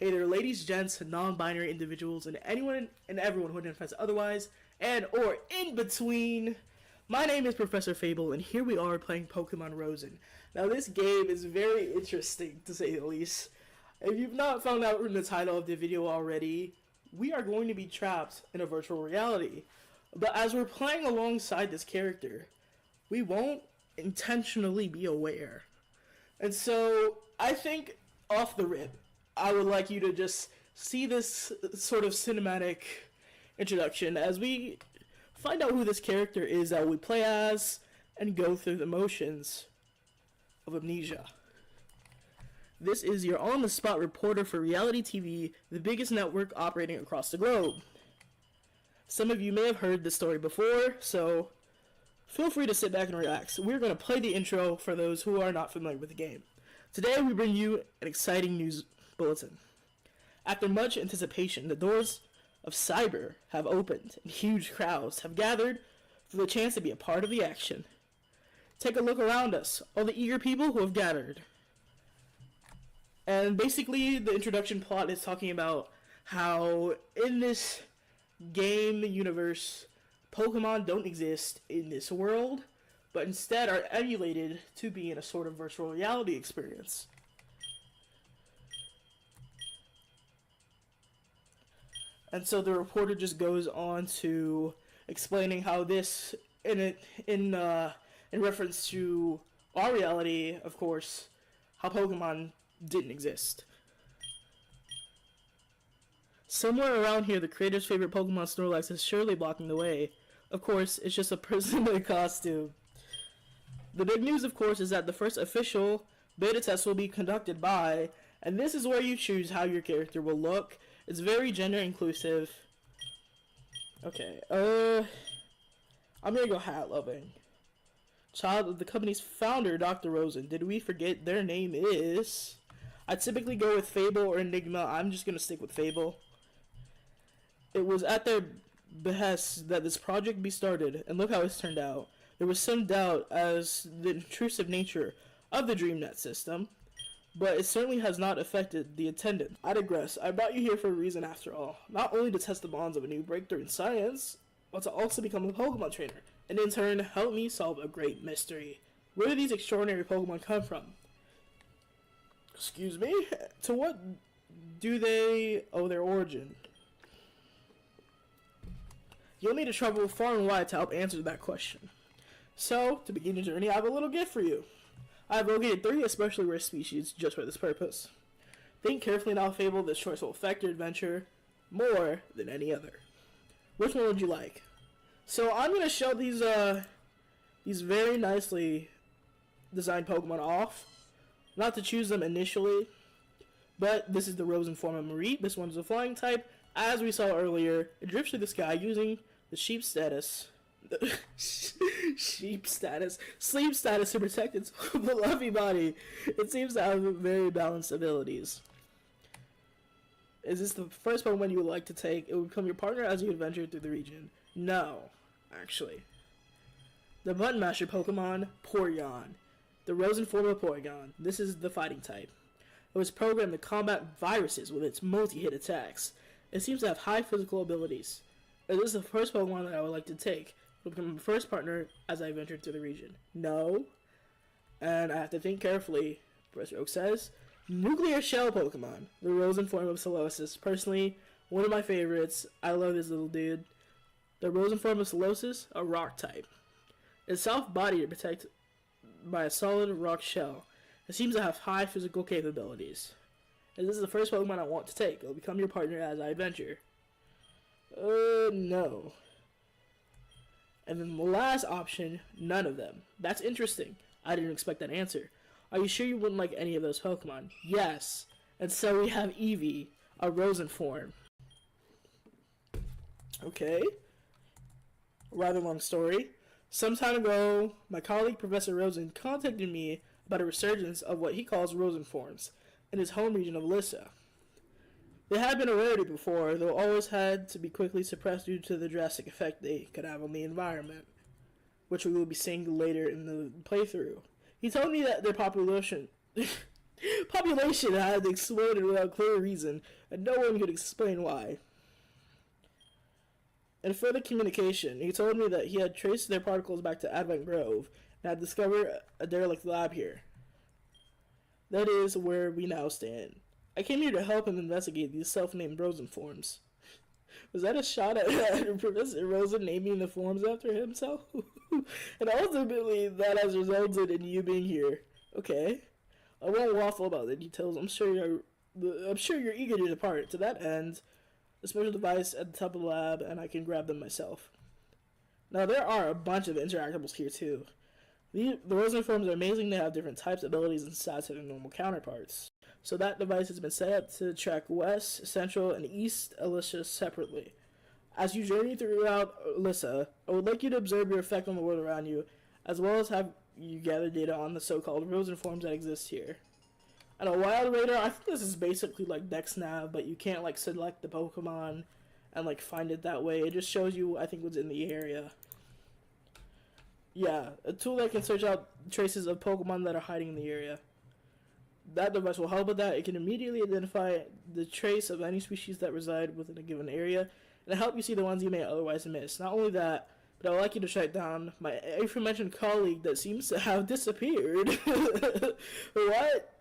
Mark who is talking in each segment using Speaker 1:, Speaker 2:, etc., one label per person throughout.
Speaker 1: Hey there, ladies, gents, non-binary individuals, and anyone and everyone who identifies otherwise and or in between. My name is Professor Fable, and here we are playing Pokemon Rosen. Now, this game is very interesting, to say the least. If you've not found out from the title of the video already, we are going to be trapped in a virtual reality. But as we're playing alongside this character, we won't intentionally be aware. And so, I think, off the rip, I would like you to just see this sort of cinematic introduction as we find out who this character is that we play as and go through the motions of amnesia. This is your on-the-spot reporter for reality TV, the biggest network operating across the globe. Some of you may have heard this story before, so feel free to sit back and relax. We're going to play the intro for those who are not familiar with the game. Today we bring you an exciting news bulletin. After much anticipation, the doors of cyber have opened and huge crowds have gathered for the chance to be a part of the action. Take a look around us, all the eager people who have gathered. And basically the introduction plot is talking about how in this game universe, Pokemon don't exist in this world, but instead are emulated to be in a sort of virtual reality experience. And so the reporter just goes on to explaining how this, in reference to our reality, of course, how Pokemon didn't exist. Somewhere around here, the creator's favorite Pokemon Snorlax is surely blocking the way. Of course, it's just a person in a costume. The big news, of course, is that the first official beta test will be conducted by, and this is where you choose how your character will look. It's very gender inclusive. Okay, I'm gonna go hat loving. Child of the company's founder, Dr. Rosen. Did we forget their name is? I typically go with Fable or Enigma. I'm just gonna stick with Fable. It was at their behest that this project be started, and look how it's turned out. There was some doubt as the intrusive nature of the DreamNet system, but it certainly has not affected the attendance. I digress. I brought you here for a reason after all. Not only to test the bonds of a new breakthrough in science, but to also become a Pokemon trainer, and in turn, help me solve a great mystery. Where do these extraordinary Pokemon come from? Excuse me? To what do they owe their origin? You'll need to travel far and wide to help answer that question. So, to begin your journey, I have a little gift for you. I have located 3 especially rare species just for this purpose. Think carefully now, Fable. This choice will affect your adventure more than any other. Which one would you like? So I'm going to show these very nicely designed Pokemon off. Not to choose them initially, but this is the Rosen form of Marie. This one's a flying type. As we saw earlier, it drifts through the sky using the sleep status to protect its fluffy body. It seems to have very balanced abilities. Is this the first Pokemon you would like to take? It will become your partner as you adventure through the region. No, actually. The Button Masher Pokemon, Porygon. The Rosen form of Porygon. This is the fighting type. It was programmed to combat viruses with its multi-hit attacks. It seems to have high physical abilities. Is this the first Pokemon that I would like to take? It will become my first partner as I venture through the region. No. And I have to think carefully. Professor Oak says, Nuclear Shell Pokemon. The Rosen form of Solosis. Personally, one of my favorites. I love this little dude. The Rosen form of Solosis, a rock type. It's soft-bodied and protected by a solid rock shell. It seems to have high physical capabilities. And this is the first Pokemon I want to take. It will become your partner as I adventure. No. And then the last option, none of them. That's interesting. I didn't expect that answer. Are you sure you wouldn't like any of those Pokemon? Yes. And so we have Eevee, a Rosen form. Okay. Rather long story. Some time ago, my colleague Professor Rosen contacted me about a resurgence of what he calls Rosen forms in his home region of Alyssia. They had been a rarity before, though always had to be quickly suppressed due to the drastic effect they could have on the environment, which we will be seeing later in the playthrough. He told me that their population Population had exploded without clear reason, and no one could explain why. In further communication, he told me that he had traced their particles back to Advent Grove and had discovered a derelict lab here. That is where we now stand. I came here to help him investigate these self-named Rosen forms. Was that a shot at Professor Rosen naming the forms after himself? And ultimately, that has resulted in you being here. Okay. I won't waffle about the details. I'm sure you're eager to depart. To that end, a special device at the top of the lab, and I can grab them myself. Now, there are a bunch of interactables here, too. The Rosen forms are amazing. They have different types, abilities, and stats to their normal counterparts. So that device has been set up to track West, Central, and East Alyssia separately. As you journey throughout Alyssia, I would like you to observe your effect on the world around you, as well as have you gather data on the so-called Rosen forms that exist here. And a Wild Radar, I think this is basically like DexNav, but you can't like select the Pokemon and like find it that way. It just shows you, I think, what's in the area. Yeah, a tool that can search out traces of Pokemon that are hiding in the area. That device will help with that. It can immediately identify the trace of any species that reside within a given area, and help you see the ones you may otherwise miss. Not only that, but I would like you to track down my aforementioned colleague that seems to have disappeared. What?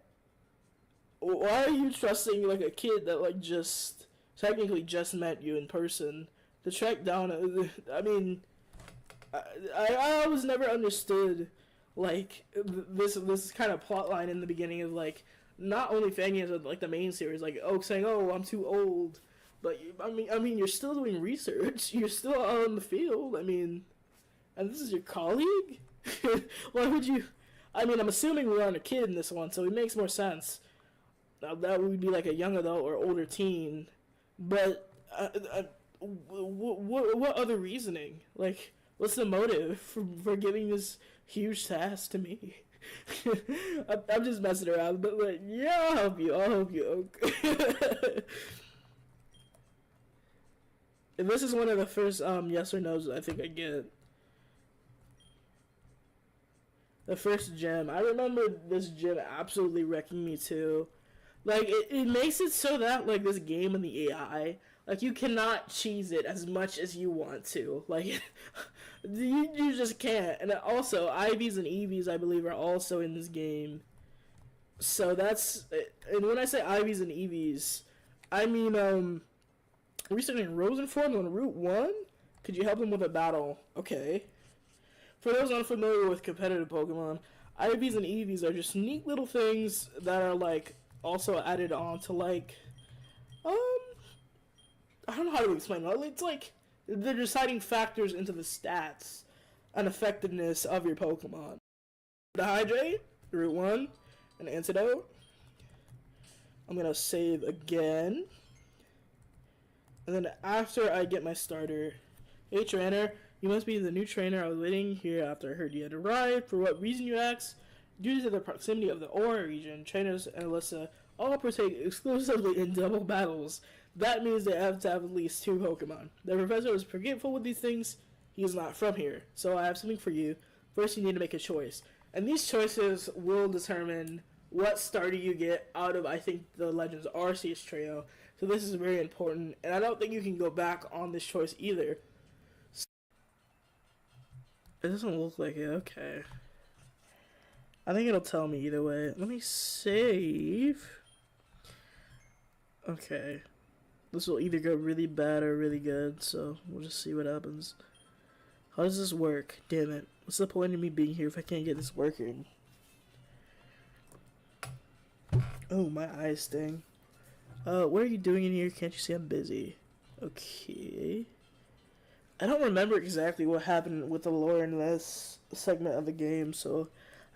Speaker 1: Why are you trusting like a kid that like just technically just met you in person to track down? I mean, I always never understood like this kind of plot line in the beginning of like not only Fanny but like the main series, like saying, "Oh, I'm too old," but I mean, you're still doing research. You're still out in the field. I mean, and this is your colleague. Why would you? I mean, I'm assuming we aren't a kid in this one, so it makes more sense. Now that would be like a young adult or older teen, but what other reasoning? Like, what's the motive for giving this huge task to me? I'm just messing around, but like, yeah, I'll help you. Okay. And this is one of the first yes or no's I think I get. The first gym. I remember this gym absolutely wrecking me too. Like, it makes it so that, like, this game and the AI, like, you cannot cheese it as much as you want to. Like, you just can't. And also, IVs and EVs, I believe, are also in this game. So that's, and when I say IVs and EVs, I mean, researching Rosen forms on Route 1? Could you help them with a battle? Okay. For those unfamiliar with competitive Pokemon, IVs and EVs are just neat little things that are, like, also added on to, like, I don't know how to explain it. It's like they're deciding factors into the stats and effectiveness of your Pokemon. The Hydrate, Route 1, an Antidote. I'm gonna save again. And then after I get my starter, hey trainer, you must be the new trainer. I was waiting here after I heard you had arrived. For what reason, you ask? Due to the proximity of the Aura region, trainers and Alyssia all partake exclusively in double battles. That means they have to have at least 2 Pokemon. The professor is forgetful with these things. He is not from here. So I have something for you. First, you need to make a choice. And these choices will determine what starter you get out of, I think, the Legends Arceus trio. So this is very important. And I don't think you can go back on this choice either. It doesn't look like it. Okay. I think it'll tell me either way. Let me save. Okay. This will either go really bad or really good, so we'll just see what happens. How does this work? Damn it. What's the point of me being here if I can't get this working? Oh, my eyes sting. What are you doing in here? Can't you see I'm busy? Okay. I don't remember exactly what happened with the lore in this segment of the game, so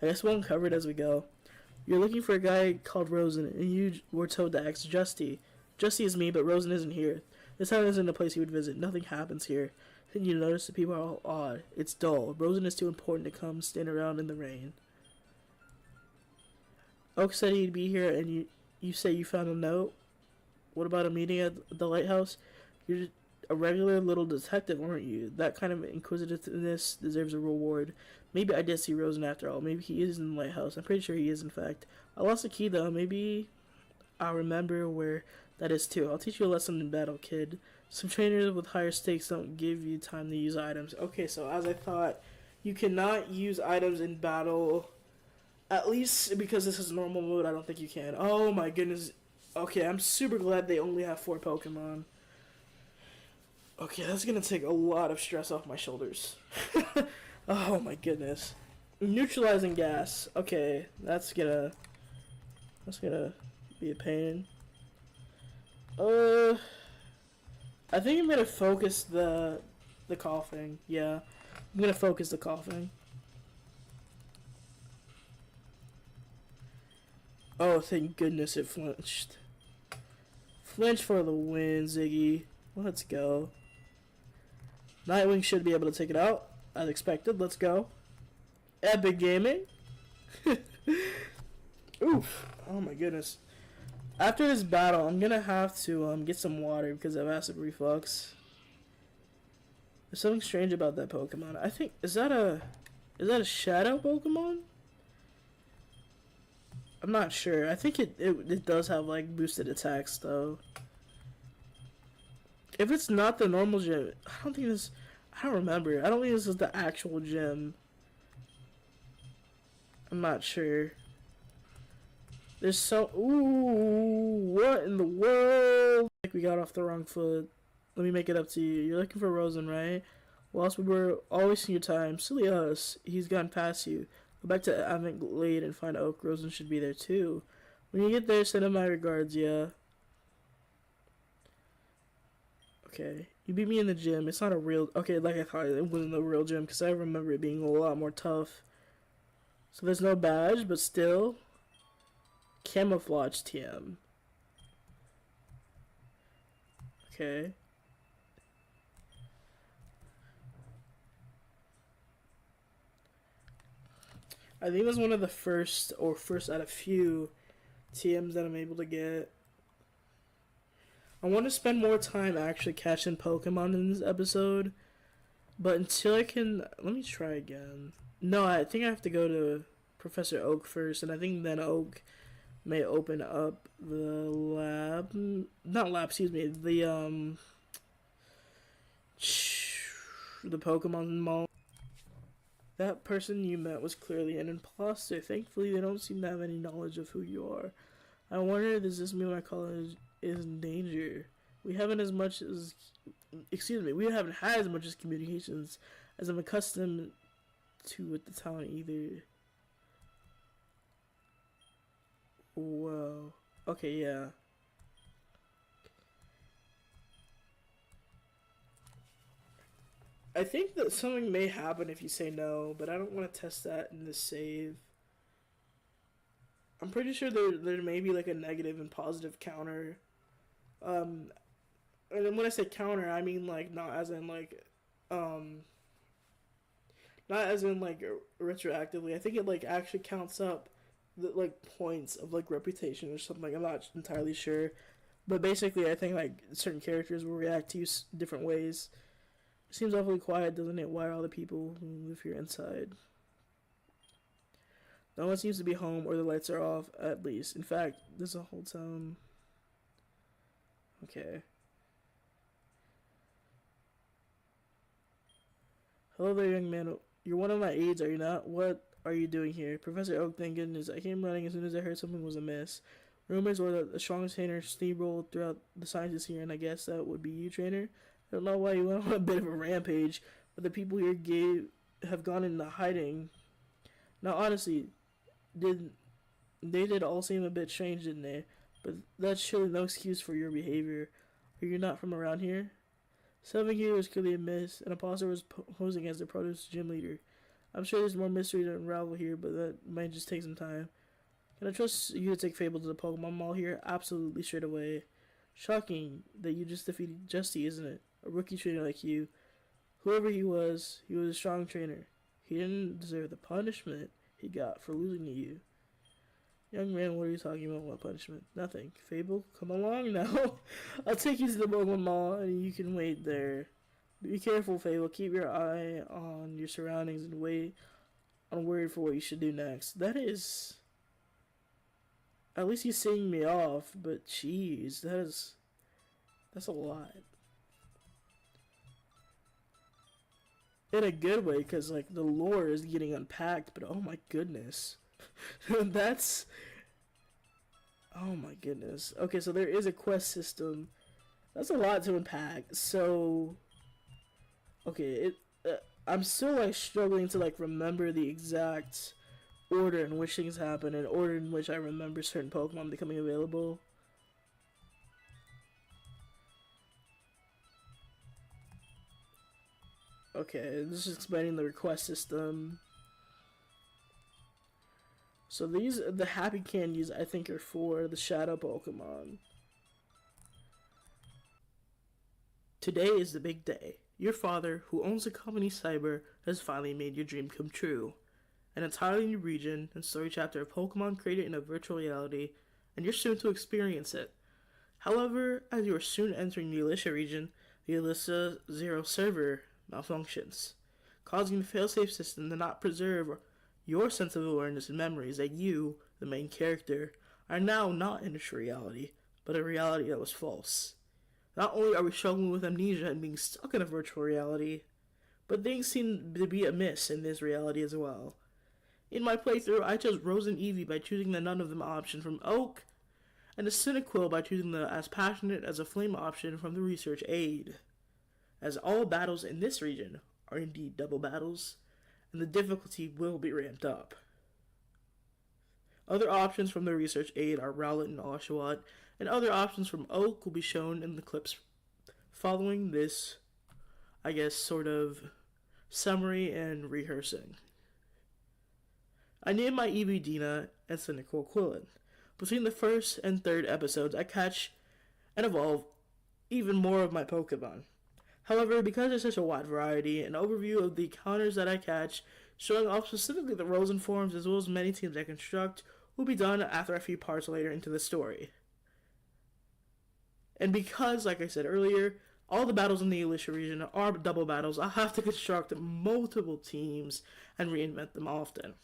Speaker 1: I guess we'll uncover it as we go. You're looking for a guy called Rosen, and you were told to ask Justy. Justy is me, but Rosen isn't here. This town isn't a place he would visit. Nothing happens here. Then you notice the people are all odd. It's dull. Rosen is too important to come stand around in the rain. Oak said he'd be here, and you say you found a note? What about a meeting at the lighthouse? a regular little detective, aren't you? That kind of inquisitiveness deserves a reward. Maybe I did see Rosen after all. Maybe he is in the lighthouse. I'm pretty sure he is, in fact. I lost a key, though. Maybe I'll remember where that is, too. I'll teach you a lesson in battle, kid. Some trainers with higher stakes don't give you time to use items. Okay, so as I thought, you cannot use items in battle. At least because this is normal mode, I don't think you can. Oh my goodness. Okay, I'm super glad they only have 4 Pokemon. Okay, that's gonna take a lot of stress off my shoulders. Oh my goodness. Neutralizing gas. Okay, that's gonna be a pain. I think I'm gonna focus the coughing. Yeah, I'm gonna focus the coughing. Oh, thank goodness it flinched. Flinch for the win, Ziggy. Let's go. Nightwing should be able to take it out, as expected. Let's go. Epic Gaming. Oof. Oh my goodness. After this battle, I'm gonna have to get some water because I have acid reflux. There's something strange about that Pokemon. I think is that a shadow Pokemon? I'm not sure. I think it does have like boosted attacks though. If it's not the normal gym, I don't remember. I don't think this is the actual gym. I'm not sure. There's so... Ooh, what in the world? I think we got off the wrong foot. Let me make it up to you. You're looking for Rosen, right? Whilst we were all wasting your time. Silly us. He's gone past you. Go back to Avant Glade and find Oak. Rosen should be there too. When you get there, send him my regards, yeah. Okay. You beat me in the gym. It's not a real... Okay, like I thought, it wasn't a real gym because I remember it being a lot more tough. So there's no badge, but still... Camouflage TM. Okay. I think it was one of the first out of few TMs that I'm able to get. I want to spend more time actually catching Pokemon in this episode. But until I can... Let me try again. No, I think I have to go to Professor Oak first. And I think then Oak may open up the lab. Not lab, excuse me. The Pokemon Mall. That person you met was clearly an imposter. Thankfully, they don't seem to have any knowledge of who you are. I wonder, does this mean my college is in danger? We haven't had as much as communications as I'm accustomed to with the town either. Whoa. Okay, yeah. I think that something may happen if you say no, but I don't want to test that in this save. I'm pretty sure there may be like a negative and positive counter. And then when I say counter, I mean like not as in like retroactively. I think it like actually counts up the like points of like reputation or something. I'm not entirely sure, but basically I think like certain characters will react to you different ways. It seems awfully quiet, doesn't it? Why are all the people who live here inside? No one seems to be home, or the lights are off, at least. In fact, there's a whole town. Okay. Hello there, young man. You're one of my aides, are you not? What are you doing here? Professor Oak, thank goodness. I came running as soon as I heard something was amiss. Rumors were that the strongest trainer steamrolled throughout the sciences here, and I guess that would be you, trainer? I don't know why you went on a bit of a rampage, but the people here have gone into hiding. Now, honestly, they did all seem a bit strange, didn't they? But that's surely no excuse for your behavior. Are you not from around here? Something here was clearly amiss. An imposter was posing as the produce gym leader. I'm sure there's more mystery to unravel here, but that might just take some time. Can I trust you to take Fable to the Pokemon Mall here? Absolutely, straight away. Shocking that you just defeated Justy, isn't it? A rookie trainer like you. Whoever he was a strong trainer. He didn't deserve the punishment he got for losing to you. Young man, what are you talking about? What punishment? Nothing. Fable, come along now. I'll take you to the Pokemon Mall and you can wait there. Be careful, Fable. Keep your eye on your surroundings and wait on word for what you should do next. That is... At least he's seeing me off, but jeez, that's a lot. In a good way, because like the lore is getting unpacked, but oh my goodness. That's... Oh my goodness. Okay, so there is a quest system. That's a lot to unpack. So... Okay, I'm still like struggling to like remember the exact order in which things happen and order in which I remember certain Pokemon becoming available. Okay, this is explaining the request system. So these, the happy candies, I think are for the shadow Pokemon. Today is the big day. Your father, who owns the company Cyber, has finally made your dream come true. An entirely new region and story chapter of Pokemon created in a virtual reality, and you're soon to experience it. However, as you are soon entering the Alyssia region, the Alyssia ZERO server malfunctions, causing the failsafe system to not preserve your sense of awareness and memories that you, the main character, are now not in a true reality, but a reality that was false. Not only are we struggling with amnesia and being stuck in a virtual reality, but things seem to be amiss in this reality as well. In my playthrough, I chose Rosen Eevee by choosing the none of them option from Oak, and the Cyndaquil by choosing the as passionate as a flame option from the Research Aide. As all battles in this region are indeed double battles, and the difficulty will be ramped up. Other options from the Research Aide are Rowlet and Oshawott, and other options from Oak will be shown in the clips following this, I guess, sort of summary and rehearsing. I named my Eevee DiNA and Cyndaquil Quillin. Between the first and third episodes, I catch and evolve even more of my Pokemon. However, because there's such a wide variety, an overview of the encounters that I catch, showing off specifically the Rosen forms as well as many teams I construct, will be done after a few parts later into the story. And because, like I said earlier, all the battles in the Alyssia region are double battles, I have to construct multiple teams and reinvent them often.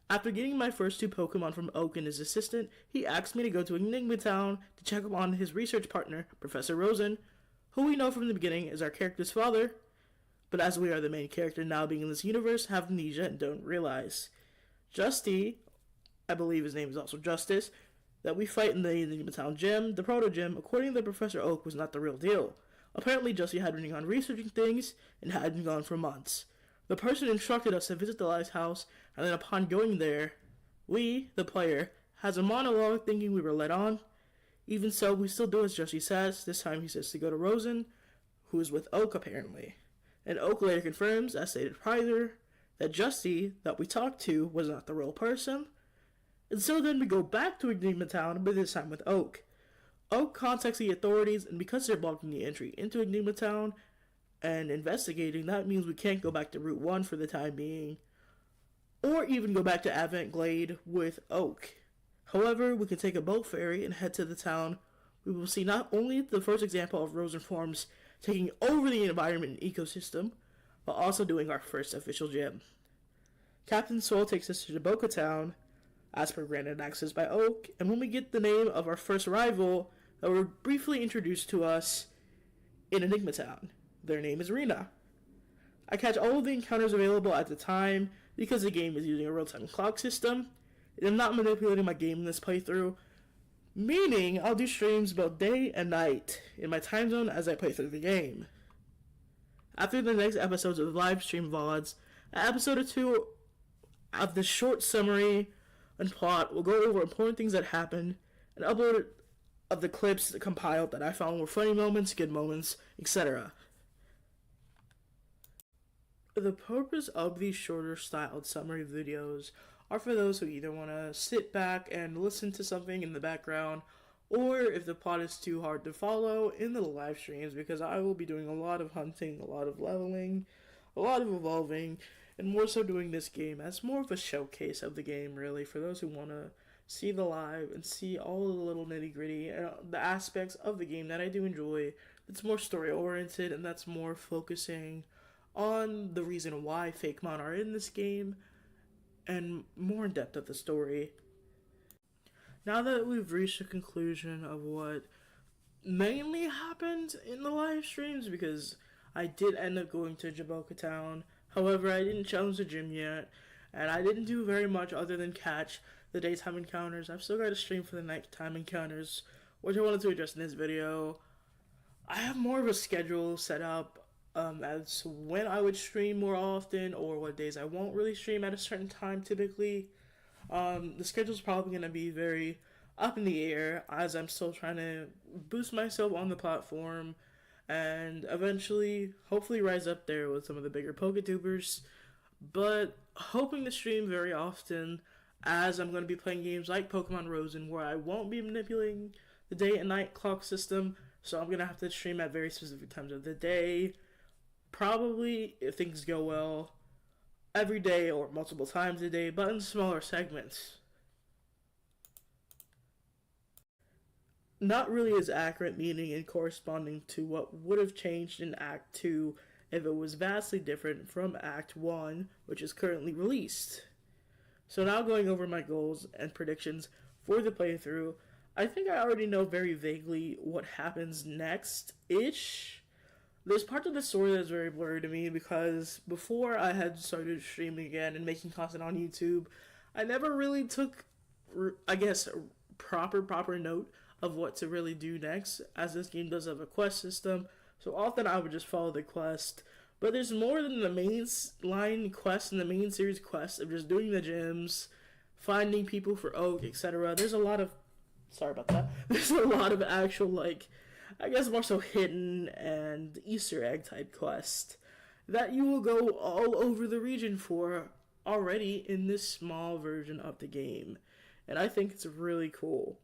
Speaker 1: After getting my first two Pokemon from Oak and his assistant, he asked me to go to Enigma Town to check up on his research partner, Professor Rosen, who we know from the beginning is our character's father, but as we are the main character now being in this universe, have amnesia and don't realize. Justy, I believe his name is also Justice, that we fight in the Enigma Town gym, the Proto Gym, according to Professor Oak, was not the real deal. Apparently, Justy had been gone researching things and had been gone for months. The person instructed us to visit the lighthouse, and then upon going there, we, the player, has a monologue thinking we were led on. Even so, we still do as Justy says. This time he says to go to Rosen, who is with Oak apparently. And Oak later confirms, as stated prior, that Justy, that we talked to, was not the real person. And so then we go back to Enigma Town, but this time with Oak. Oak contacts the authorities, and because they're blocking the entry into Enigma Town and investigating, that means we can't go back to Route 1 for the time being, or even go back to Avant Glade with Oak. However, we can take a boat ferry and head to the town. We will see not only the first example of Rosen forms taking over the environment and ecosystem, but also doing our first official gym. Captain Soul takes us to Jaboka Town, as per granted access by Oak, and when we get the name of our first rival that were briefly introduced to us in Enigma Town. Their name is Rena. I catch all of the encounters available at the time because the game is using a real-time clock system, and I'm not manipulating my game in this playthrough, meaning I'll do streams both day and night in my time zone as I play through the game. After the next episodes of live stream VODs, episode or two of the short summary and plot will go over important things that happened and upload of the clips compiled that I found were funny moments, good moments, etc. The purpose of these shorter styled summary videos are for those who either want to sit back and listen to something in the background, or if the plot is too hard to follow in the live streams, because I will be doing a lot of hunting, a lot of leveling, a lot of evolving, and more so doing this game as more of a showcase of the game, really, for those who want to see the live, and see all the little nitty gritty and the aspects of the game that I do enjoy. That's more story oriented and that's more focusing on the reason why Fakemon are in this game and more in depth of the story. Now that we've reached a conclusion of what mainly happened in the live streams, because I did end up going to Jaboka Town. However, I didn't challenge the gym yet, and I didn't do very much other than catch the daytime encounters. I've still got to stream for the nighttime encounters, which I wanted to address in this video. I have more of a schedule set up as when I would stream more often, or what days I won't really stream at a certain time typically. The schedule's probably going to be very up in the air as I'm still trying to boost myself on the platform and eventually hopefully rise up there with some of the bigger PokeTubers, but hoping to stream very often as I'm going to be playing games like Pokemon Rosen where I won't be manipulating the day and night clock system, so I'm going to have to stream at very specific times of the day, probably, if things go well, every day or multiple times a day, but in smaller segments. Not really as accurate meaning and corresponding to what would have changed in Act 2 if it was vastly different from Act 1, which is currently released. So now going over my goals and predictions for the playthrough, I think I already know very vaguely what happens next-ish. There's parts of the story that's very blurry to me because before I had started streaming again and making content on YouTube, I never really took, I guess, proper note of what to really do next, as this game does have a quest system, so often I would just follow the quest. But there's more than the main line quest and the main series quest of just doing the gyms, finding people for Oak, etc. There's a lot of, sorry about that, there's a lot of actual, like, I guess more so hidden and Easter egg type quest that you will go all over the region for already in this small version of the game. And I think it's really cool.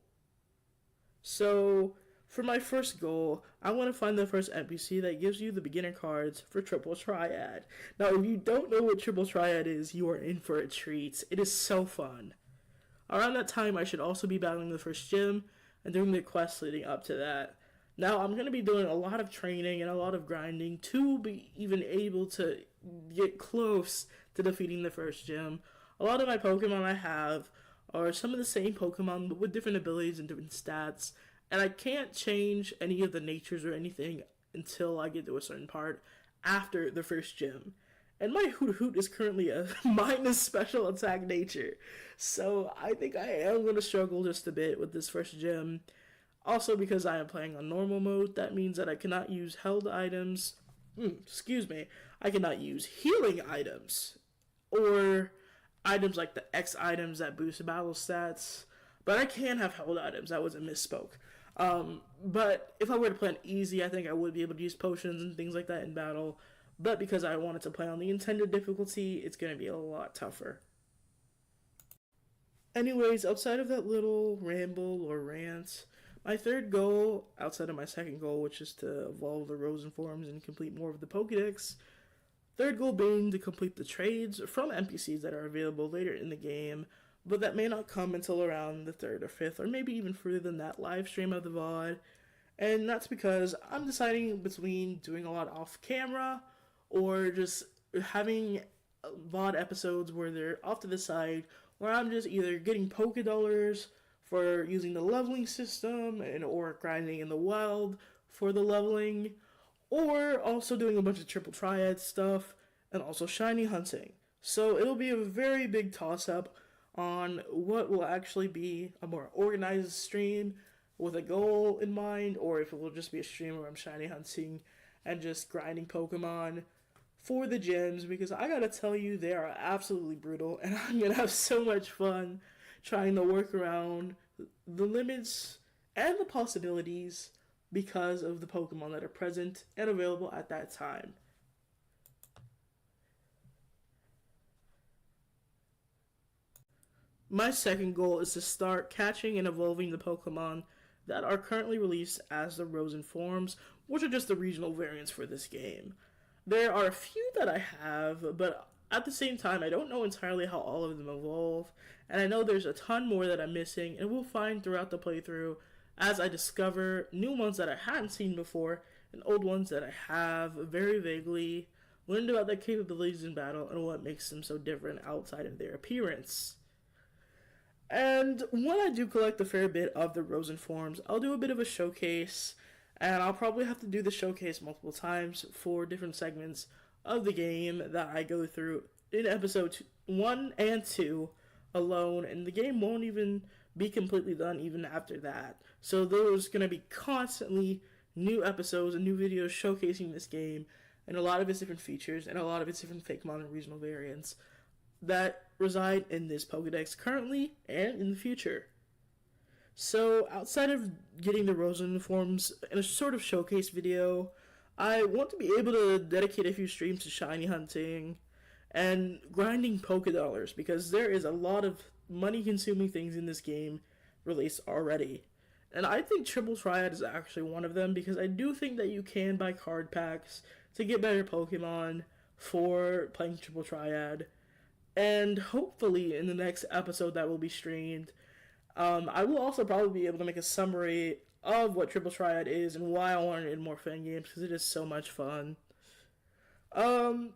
Speaker 1: So, for my first goal, I want to find the first NPC that gives you the beginner cards for Triple Triad. Now, if you don't know what Triple Triad is, you are in for a treat. It is so fun. Around that time, I should also be battling the first gym and doing the quests leading up to that. Now, I'm going to be doing a lot of training and a lot of grinding to be even able to get close to defeating the first gym. A lot of my Pokemon I have are some of the same Pokemon but with different abilities and different stats, and I can't change any of the natures or anything until I get to a certain part after the first gym. And my Hoot is currently a minus special attack nature, so I think I am going to struggle just a bit with this first gym. Also, because I am playing on normal mode, that means that I cannot use held items, I cannot use healing items, or items like the X items that boost battle stats, but I can have held items. That was a misspoke. But if I were to play on easy, I think I would be able to use potions and things like that in battle, but because I wanted to play on the intended difficulty, it's going to be a lot tougher. Anyways, outside of that little ramble or rant, my third goal, outside of my second goal, which is to evolve the Rosen forms and complete more of the Pokedex, third goal being to complete the trades from NPCs that are available later in the game, but that may not come until around the 3rd or 5th, or maybe even further than that live stream of the VOD. And that's because I'm deciding between doing a lot off camera or just having VOD episodes where they're off to the side, where I'm just either getting Pokédollars for using the leveling system and or grinding in the wild for the leveling, or also doing a bunch of Triple Triad stuff and also shiny hunting. So it'll be a very big toss-up on what will actually be a more organized stream with a goal in mind, or if it will just be a stream where I'm shiny hunting and just grinding Pokemon for the gyms, because I gotta tell you, they are absolutely brutal, and I'm gonna have so much fun trying to work around the limits and the possibilities because of the Pokemon that are present and available at that time. My second goal is to start catching and evolving the Pokemon that are currently released as the Rosen forms, which are just the regional variants for this game. There are a few that I have, but at the same time, I don't know entirely how all of them evolve, and I know there's a ton more that I'm missing, and we'll find throughout the playthrough as I discover new ones that I hadn't seen before, and old ones that I have very vaguely learned about their capabilities in battle and what makes them so different outside of their appearance. And when I do collect a fair bit of the Rosen forms, I'll do a bit of a showcase, and I'll probably have to do the showcase multiple times for different segments of the game that I go through in episode 1 and 2 alone, and the game won't even be completely done even after that. So there's going to be constantly new episodes and new videos showcasing this game and a lot of its different features and a lot of its different Pokemon and regional variants that reside in this Pokedex currently and in the future. So outside of getting the Rosen forms in a sort of showcase video, I want to be able to dedicate a few streams to shiny hunting and grinding Pokedollars, because there is a lot of money-consuming things in this game released already. And I think Triple Triad is actually one of them, because I do think that you can buy card packs to get better Pokemon for playing Triple Triad. And hopefully in the next episode that will be streamed, I will also probably be able to make a summary of what Triple Triad is and why I want it in more fan games, because it is so much fun.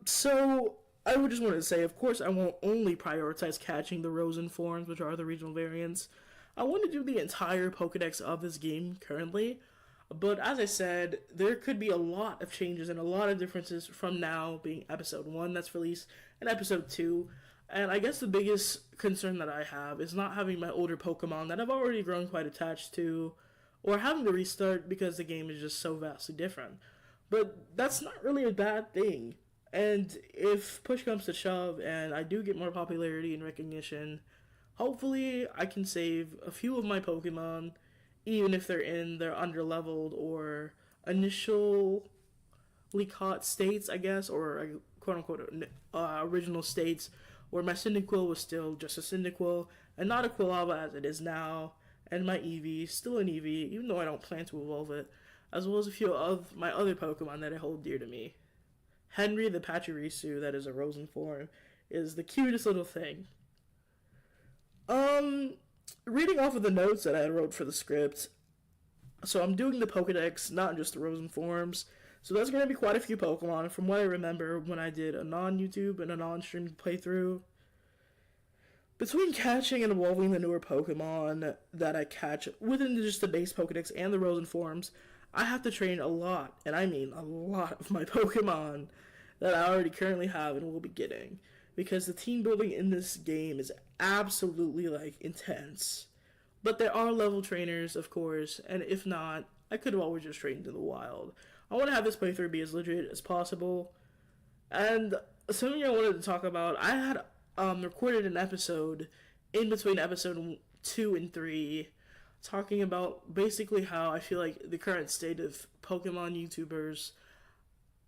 Speaker 1: So I would just want to say, of course, I won't only prioritize catching the Rosen forms, which are the regional variants. I want to do the entire Pokedex of this game currently, but as I said, there could be a lot of changes and a lot of differences from now being episode 1 that's released and episode 2. And I guess the biggest concern that I have is not having my older Pokemon that I've already grown quite attached to, or having to restart because the game is just so vastly different. But that's not really a bad thing. And if push comes to shove and I do get more popularity and recognition, hopefully I can save a few of my Pokemon, even if they're in their underleveled or initially caught states, I guess, or quote-unquote original states, where my Cyndaquil was still just a Cyndaquil and not a Quillava as it is now, and my Eevee, still an Eevee, even though I don't plan to evolve it, as well as a few of my other Pokemon that I hold dear to me. Henry the Pachirisu, that is a Rosen form, is the cutest little thing. Reading off of the notes that I wrote for the script, so I'm doing the Pokedex, not just the Rosen forms, so there's going to be quite a few Pokemon from what I remember when I did a non-YouTube and a non-streamed playthrough. Between catching and evolving the newer Pokemon that I catch within just the base Pokedex and the Rosen forms, I have to train a lot, and I mean a lot of my Pokemon that I already currently have and will be getting, because the team building in this game is absolutely, intense. But there are level trainers, of course, and if not, I could have always just trained in the wild. I want to have this playthrough be as legit as possible, and something I wanted to talk about, I had recorded an episode in between episode 2 and 3 talking about basically how I feel like the current state of Pokemon YouTubers.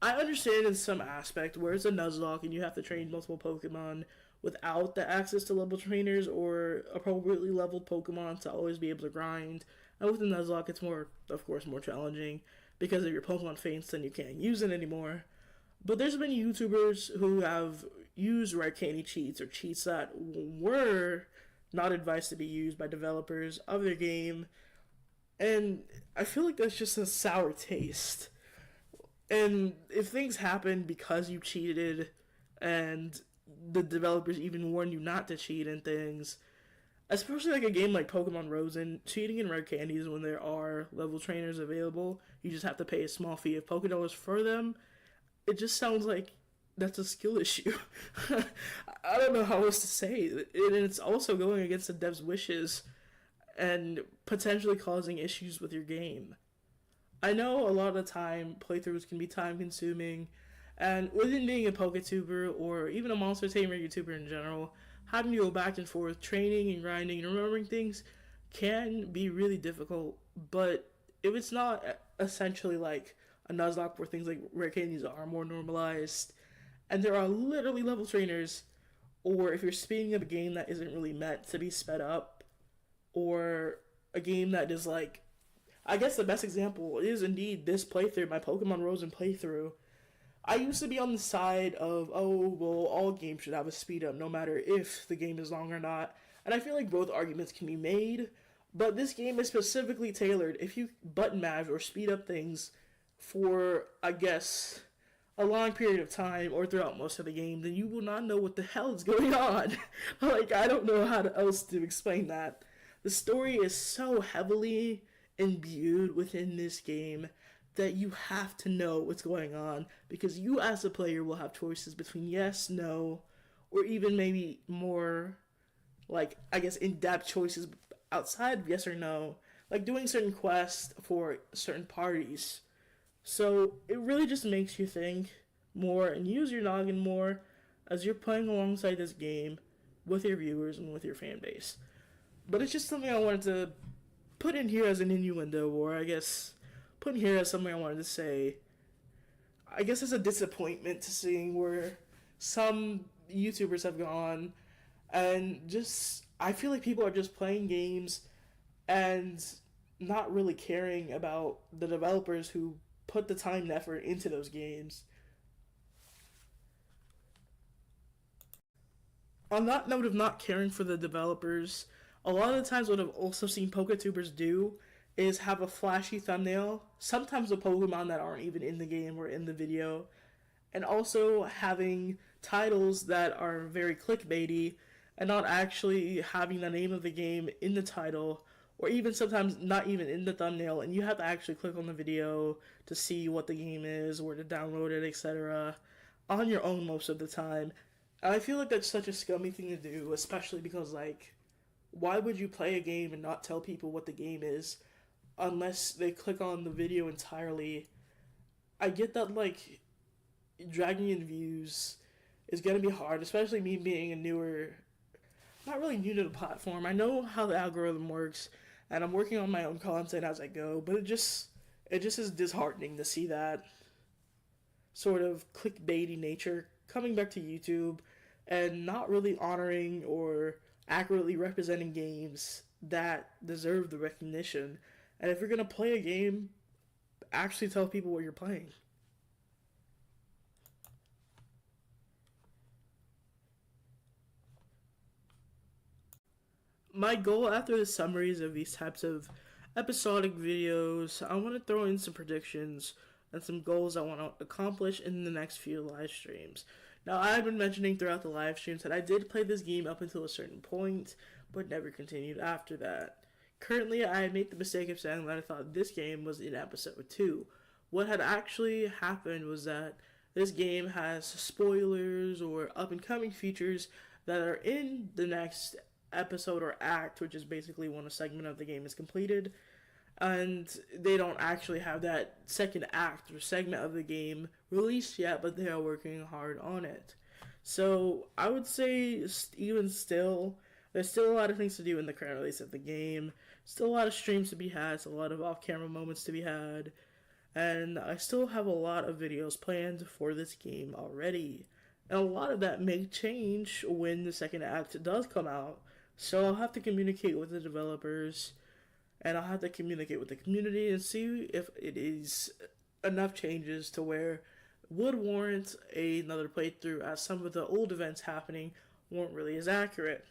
Speaker 1: I understand in some aspect where it's a Nuzlocke and you have to train multiple Pokemon without the access to level trainers or appropriately leveled Pokemon to always be able to grind. And with the Nuzlocke, it's more, of course, more challenging because if your Pokemon faints, then you can't use it anymore. But there's been YouTubers who have used rare candy cheats or cheats that were not advised to be used by developers of their game, and I feel like that's just a sour taste. And if things happen because you cheated and the developers even warn you not to cheat and things, especially like a game like Pokemon Rosen, cheating in rare candies when there are level trainers available, you just have to pay a small fee of Pokedollars for them, it just sounds like that's a skill issue. I don't know how else to say it. And it's also going against the dev's wishes and potentially causing issues with your game. I know a lot of the time playthroughs can be time consuming, and within being a PokeTuber or even a Monster Tamer YouTuber in general, having to go back and forth training and grinding and remembering things can be really difficult. But if it's not essentially like a Nuzlocke where things like rare candies are more normalized, and there are literally level trainers, or if you're speeding up a game that isn't really meant to be sped up, or a game that is I guess the best example is indeed this playthrough, my Pokemon Rosen playthrough. I used to be on the side of, oh, well, all games should have a speed up no matter if the game is long or not. And I feel like both arguments can be made, but this game is specifically tailored. If you button mash or speed up things for, I guess, a long period of time or throughout most of the game, then you will not know what the hell is going on. Like, I don't know how else to explain that. The story is so heavily imbued within this game that you have to know what's going on, because you as a player will have choices between yes, no, or even maybe more, like, I guess, in-depth choices outside of yes or no, like doing certain quests for certain parties. So it really just makes you think more and use your noggin more as you're playing alongside this game with your viewers and with your fan base. But it's just something I wanted to put in here as an innuendo, or I guess put in here as something I wanted to say. I guess it's a disappointment to seeing where some YouTubers have gone, and just, I feel like people are just playing games and not really caring about the developers who put the time and effort into those games. On that note of not caring for the developers, a lot of the times what I've also seen PokeTubers do is have a flashy thumbnail, sometimes with Pokemon that aren't even in the game or in the video, and also having titles that are very clickbaity and not actually having the name of the game in the title, or even sometimes not even in the thumbnail, and you have to actually click on the video to see what the game is, where to download it, etc., on your own most of the time. And I feel like that's such a scummy thing to do, especially because, like, why would you play a game and not tell people what the game is unless they click on the video entirely? I get that, like, dragging in views is going to be hard, especially me being a newer, not really new to the platform. I know how the algorithm works, and I'm working on my own content as I go, but it just is disheartening to see that sort of clickbaity nature coming back to YouTube and not really honoring or accurately representing games that deserve the recognition. And if you're going to play a game, actually tell people what you're playing. My goal after the summaries of these types of episodic videos, I want to throw in some predictions and some goals I want to accomplish in the next few live streams. Now, I've been mentioning throughout the live streams that I did play this game up until a certain point, but never continued after that. Currently, I made the mistake of saying that I thought this game was in episode 2. What had actually happened was that this game has spoilers or up-and-coming features that are in the next episode or act, which is basically when a segment of the game is completed, and they don't actually have that second act or segment of the game released yet, but they are working hard on it. So I would say even still, there's still a lot of things to do in the current release of the game, still a lot of streams to be had, still a lot of off-camera moments to be had, and I still have a lot of videos planned for this game already. And a lot of that may change when the second act does come out, so I'll have to communicate with the developers, and I'll have to communicate with the community and see if it is enough changes to where would warrant another playthrough, as some of the old events happening weren't really as accurate.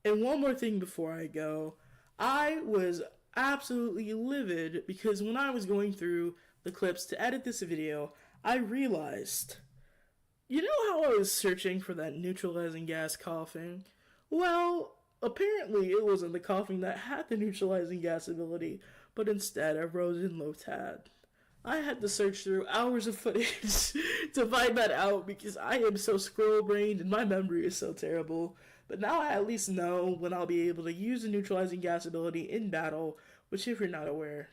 Speaker 1: And one more thing before I go, I was absolutely livid because when I was going through the clips to edit this video, I realized, you know how I was searching for that neutralizing gas coughing? Well, apparently it wasn't the coughing that had the neutralizing gas ability, but instead a Rosen Lotad. I had to search through hours of footage to find that out because I am so scroll-brained and my memory is so terrible. But now I at least know when I'll be able to use the neutralizing gas ability in battle, which, if you're not aware,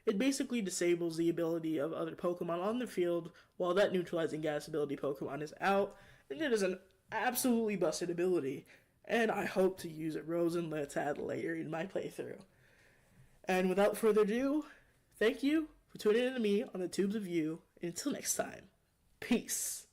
Speaker 1: it basically disables the ability of other Pokemon on the field while that neutralizing gas ability Pokemon is out, and it is an absolutely busted ability. And I hope to use a Rosen Lotad later in my playthrough. And without further ado, thank you for tuning in to me on the Tubes of You. And until next time, peace.